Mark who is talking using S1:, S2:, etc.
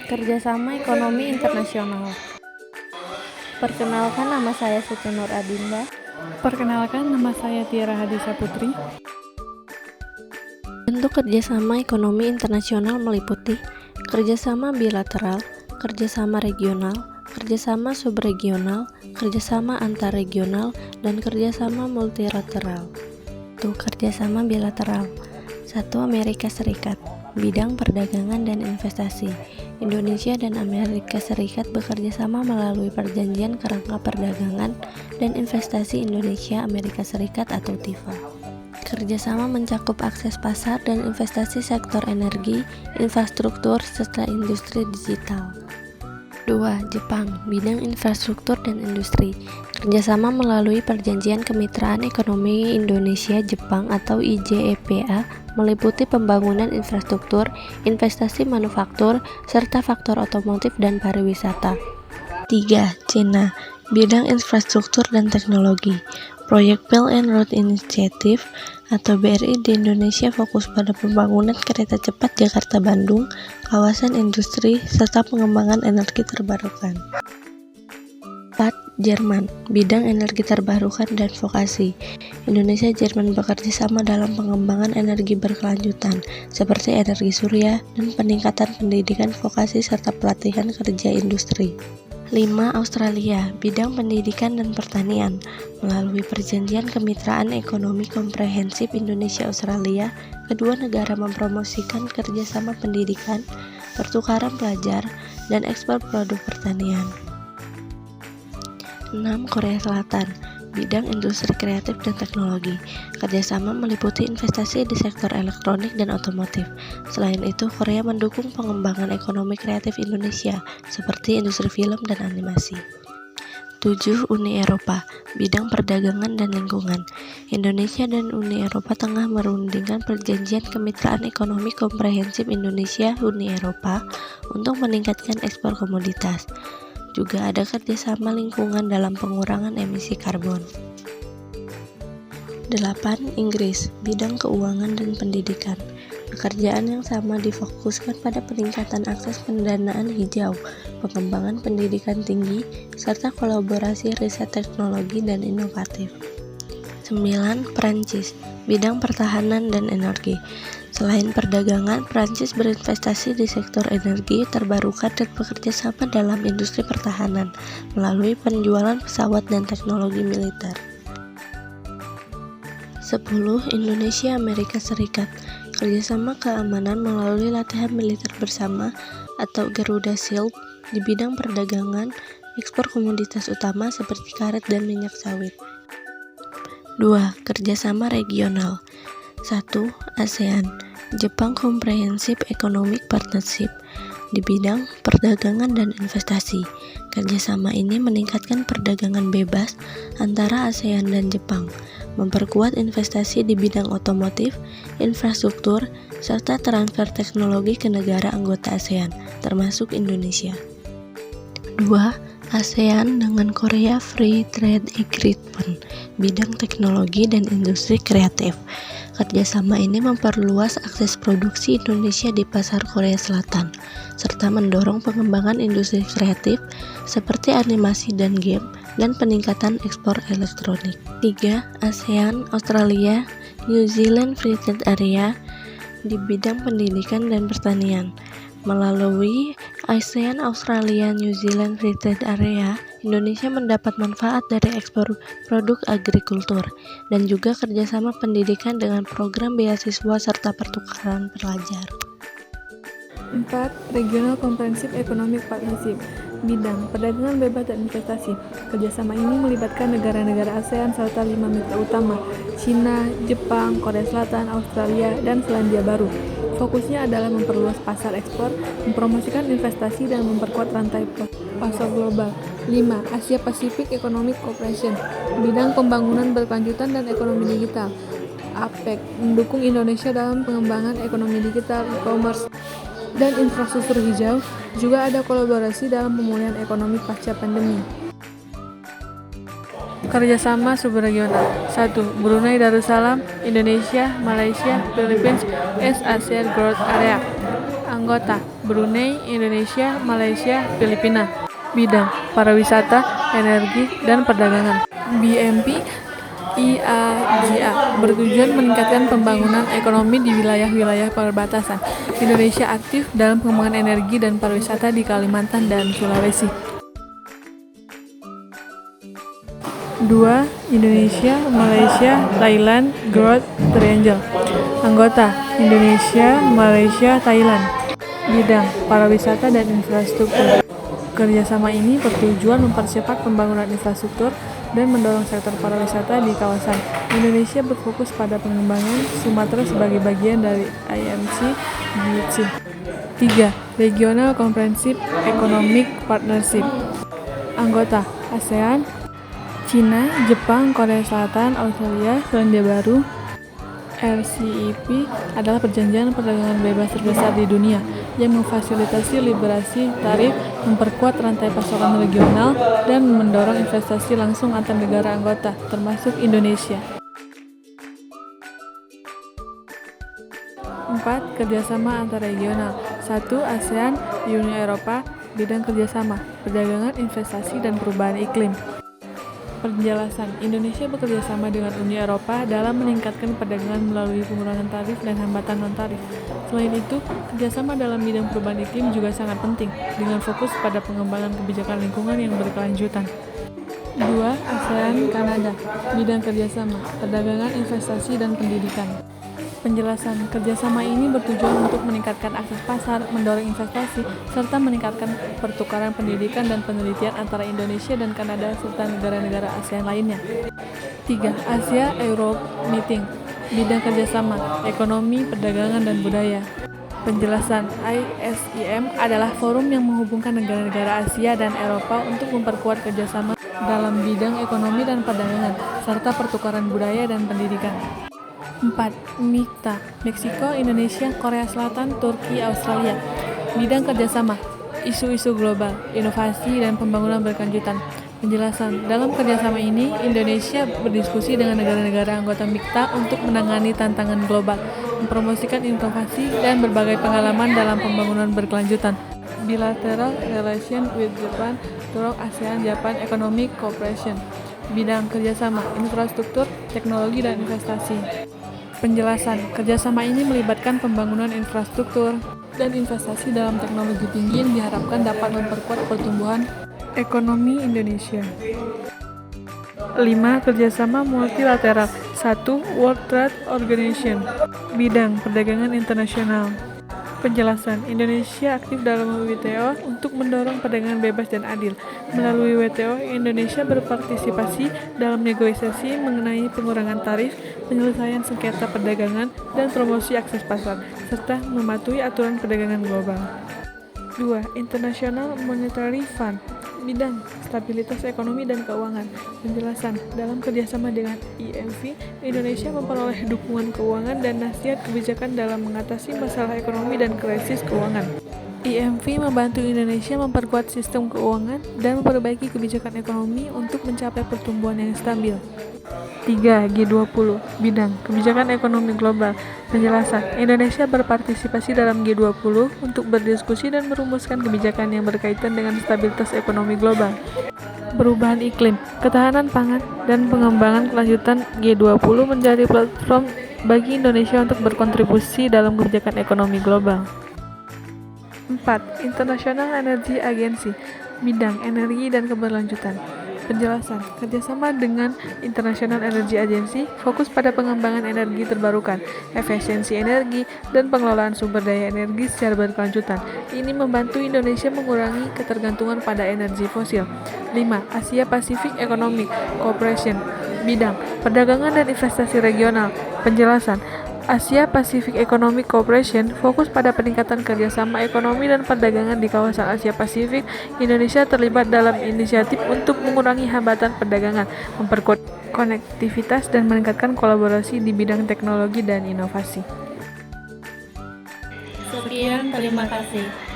S1: Kerjasama Ekonomi Internasional. Perkenalkan, nama saya Siti Nur Adinda.
S2: Perkenalkan, nama saya Tiara Hadisa Putri.
S1: Bentuk kerjasama ekonomi internasional meliputi kerjasama bilateral, kerjasama regional, kerjasama subregional, kerjasama antarregional, dan kerjasama multilateral. Kerjasama bilateral. 1. Amerika Serikat, bidang perdagangan dan investasi. Indonesia dan Amerika Serikat bekerja sama melalui Perjanjian Kerangka Perdagangan dan Investasi Indonesia-Amerika Serikat atau TIFA. Kerjasama mencakup akses pasar dan investasi sektor energi, infrastruktur, serta industri digital. 2. Jepang, bidang infrastruktur dan industri. Kerjasama melalui Perjanjian Kemitraan Ekonomi Indonesia-Jepang atau IJEPA meliputi pembangunan infrastruktur, investasi manufaktur, serta faktor otomotif dan pariwisata. 3. Cina, bidang infrastruktur dan teknologi. Proyek Belt and Road Initiative atau BRI di Indonesia fokus pada pembangunan kereta cepat Jakarta-Bandung, kawasan industri, serta pengembangan energi terbarukan. 4. Jerman, bidang energi terbarukan dan vokasi. Indonesia-Jerman bekerja sama dalam pengembangan energi berkelanjutan, seperti energi surya dan peningkatan pendidikan vokasi serta pelatihan kerja industri. 5. Australia, bidang pendidikan dan pertanian. Melalui Perjanjian Kemitraan Ekonomi Komprehensif Indonesia-Australia, kedua negara mempromosikan kerjasama pendidikan, pertukaran pelajar, dan ekspor produk pertanian. 6. Korea Selatan, bidang industri kreatif dan teknologi. Kerjasama meliputi investasi di sektor elektronik dan otomotif. Selain itu, Korea mendukung pengembangan ekonomi kreatif Indonesia, seperti industri film dan animasi. 7. Uni Eropa, bidang perdagangan dan lingkungan. Indonesia dan Uni Eropa tengah merundingkan Perjanjian Kemitraan Ekonomi Komprehensif Indonesia-Uni Eropa untuk meningkatkan ekspor komoditas. Juga ada kerjasama lingkungan dalam pengurangan emisi karbon. 8. Inggris, bidang keuangan dan pendidikan. Pekerjaan yang sama difokuskan pada peningkatan akses pendanaan hijau, pengembangan pendidikan tinggi, serta kolaborasi riset teknologi dan inovatif. 9. Perancis, bidang pertahanan dan energi. Selain perdagangan, Perancis berinvestasi di sektor energi terbarukan dan bekerja sama dalam industri pertahanan melalui penjualan pesawat dan teknologi militer. 10. Indonesia Amerika Serikat, kerjasama keamanan melalui latihan militer bersama atau Garuda Shield di bidang perdagangan, ekspor komoditas utama seperti karet dan minyak sawit. 2. Kerjasama regional. 1. ASEAN, Jepang Comprehensive Economic Partnership di bidang perdagangan dan investasi. Kerjasama ini meningkatkan perdagangan bebas antara ASEAN dan Jepang, memperkuat investasi di bidang otomotif, infrastruktur, serta transfer teknologi ke negara anggota ASEAN, termasuk Indonesia. 2. ASEAN dengan Korea Free Trade Agreement, bidang teknologi dan industri kreatif. Kerjasama ini memperluas akses produksi Indonesia di pasar Korea Selatan, serta mendorong pengembangan industri kreatif seperti animasi dan game, dan peningkatan ekspor elektronik. 3. ASEAN, Australia, New Zealand Free Trade Area di bidang pendidikan dan pertanian. Melalui ASEAN, Australia, New Zealand Free Trade Area, Indonesia mendapat manfaat dari ekspor produk agrikultur dan juga kerjasama pendidikan dengan program beasiswa serta pertukaran pelajar.
S2: 4. Regional Comprehensive Economic Partnership, bidang perdagangan bebas dan investasi. Kerjasama ini melibatkan negara-negara ASEAN serta 5 mitra utama, Cina, Jepang, Korea Selatan, Australia, dan Selandia Baru. Fokusnya adalah memperluas pasar ekspor, mempromosikan investasi, dan memperkuat rantai pasar global. 5. Asia Pacific Economic Cooperation, bidang pembangunan berkelanjutan dan ekonomi digital. APEC mendukung Indonesia dalam pengembangan ekonomi digital, e-commerce, dan infrastruktur hijau. Juga ada kolaborasi dalam pemulihan ekonomi pasca pandemi. Kerjasama subregional. 1. Brunei Darussalam, Indonesia, Malaysia, Philippines, East Asia Growth Area. Anggota Brunei, Indonesia, Malaysia, Filipina. Bidang pariwisata, energi, dan perdagangan. BMP IAGA bertujuan meningkatkan pembangunan ekonomi di wilayah-wilayah perbatasan. Indonesia aktif dalam pengembangan energi dan pariwisata di Kalimantan dan Sulawesi. 2. Indonesia, Malaysia, Thailand, Growth Triangle. Anggota: Indonesia, Malaysia, Thailand. Bidang pariwisata dan infrastruktur. Kerjasama ini bertujuan mempercepat pembangunan infrastruktur dan mendorong sektor pariwisata di kawasan. Indonesia berfokus pada pengembangan Sumatera sebagai bagian dari IMC GC. 3. Regional Comprehensive Economic Partnership. Anggota: ASEAN, Cina, Jepang, Korea Selatan, Australia, Selandia Baru. RCEP adalah perjanjian perdagangan bebas terbesar di dunia yang memfasilitasi liberasi tarif, memperkuat rantai pasokan regional, dan mendorong investasi langsung antar negara anggota, termasuk Indonesia. 4. Kerjasama antarregional. 1. ASEAN, Uni Eropa. Bidang kerjasama, perdagangan, investasi, dan perubahan iklim. Penjelasan: Indonesia bekerja sama dengan Uni Eropa dalam meningkatkan perdagangan melalui pengurangan tarif dan hambatan non-tarif. Selain itu, kerjasama dalam bidang perubahan iklim juga sangat penting, dengan fokus pada pengembangan kebijakan lingkungan yang berkelanjutan. 2. ASEAN Kanada. Bidang kerjasama, perdagangan, investasi, dan pendidikan. Penjelasan: kerjasama ini bertujuan untuk meningkatkan akses pasar, mendorong investasi, serta meningkatkan pertukaran pendidikan dan penelitian antara Indonesia dan Kanada serta negara-negara ASEAN lainnya. 3. Asia-Europe Meeting. Bidang kerjasama, ekonomi, perdagangan, dan budaya. Penjelasan: ISEM adalah forum yang menghubungkan negara-negara Asia dan Eropa untuk memperkuat kerjasama dalam bidang ekonomi dan perdagangan, serta pertukaran budaya dan pendidikan. 4. MIKTA, Meksiko, Indonesia, Korea Selatan, Turki, Australia. Bidang kerjasama, isu-isu global, inovasi, dan pembangunan berkelanjutan. Penjelasan: dalam kerjasama ini, Indonesia berdiskusi dengan negara-negara anggota MIKTA untuk menangani tantangan global, mempromosikan inovasi, dan berbagai pengalaman dalam pembangunan berkelanjutan. Bilateral relation with Japan through ASEAN-Japan Economic Cooperation. Bidang kerjasama, infrastruktur, teknologi, dan investasi. Penjelasan: kerjasama ini melibatkan pembangunan infrastruktur dan investasi dalam teknologi tinggi yang diharapkan dapat memperkuat pertumbuhan ekonomi Indonesia. 5. Kerjasama multilateral. 1. World Trade Organization. Bidang perdagangan internasional. Penjelasan: Indonesia aktif dalam WTO untuk mendorong perdagangan bebas dan adil. Melalui WTO, Indonesia berpartisipasi dalam negosiasi mengenai pengurangan tarif, penyelesaian sengketa perdagangan, dan promosi akses pasar, serta mematuhi aturan perdagangan global. 2. International Monetary Fund. Bidang stabilitas ekonomi dan keuangan. Penjelasan: dalam kerjasama dengan IMF, Indonesia memperoleh dukungan keuangan dan nasihat kebijakan dalam mengatasi masalah ekonomi dan krisis keuangan. IMF membantu Indonesia memperkuat sistem keuangan dan memperbaiki kebijakan ekonomi untuk mencapai pertumbuhan yang stabil. 3. G20. Bidang kebijakan ekonomi global. Penjelasan: Indonesia berpartisipasi dalam G20 untuk berdiskusi dan merumuskan kebijakan yang berkaitan dengan stabilitas ekonomi global, perubahan iklim, ketahanan pangan, dan pengembangan kelanjutan. G20 menjadi platform bagi Indonesia untuk berkontribusi dalam kebijakan ekonomi global. 4. International Energy Agency. Bidang energi dan keberlanjutan. Penjelasan: kerjasama dengan International Energy Agency fokus pada pengembangan energi terbarukan, efisiensi energi, dan pengelolaan sumber daya energi secara berkelanjutan. Ini membantu Indonesia mengurangi ketergantungan pada energi fosil. 5. Asia Pacific Economic Cooperation. Bidang perdagangan dan investasi regional. Penjelasan: Asia Pacific Economic Cooperation fokus pada peningkatan kerjasama ekonomi dan perdagangan di kawasan Asia Pasifik. Indonesia terlibat dalam inisiatif untuk mengurangi hambatan perdagangan, memperkuat konektivitas, dan meningkatkan kolaborasi di bidang teknologi dan inovasi.
S1: Sekian, terima kasih.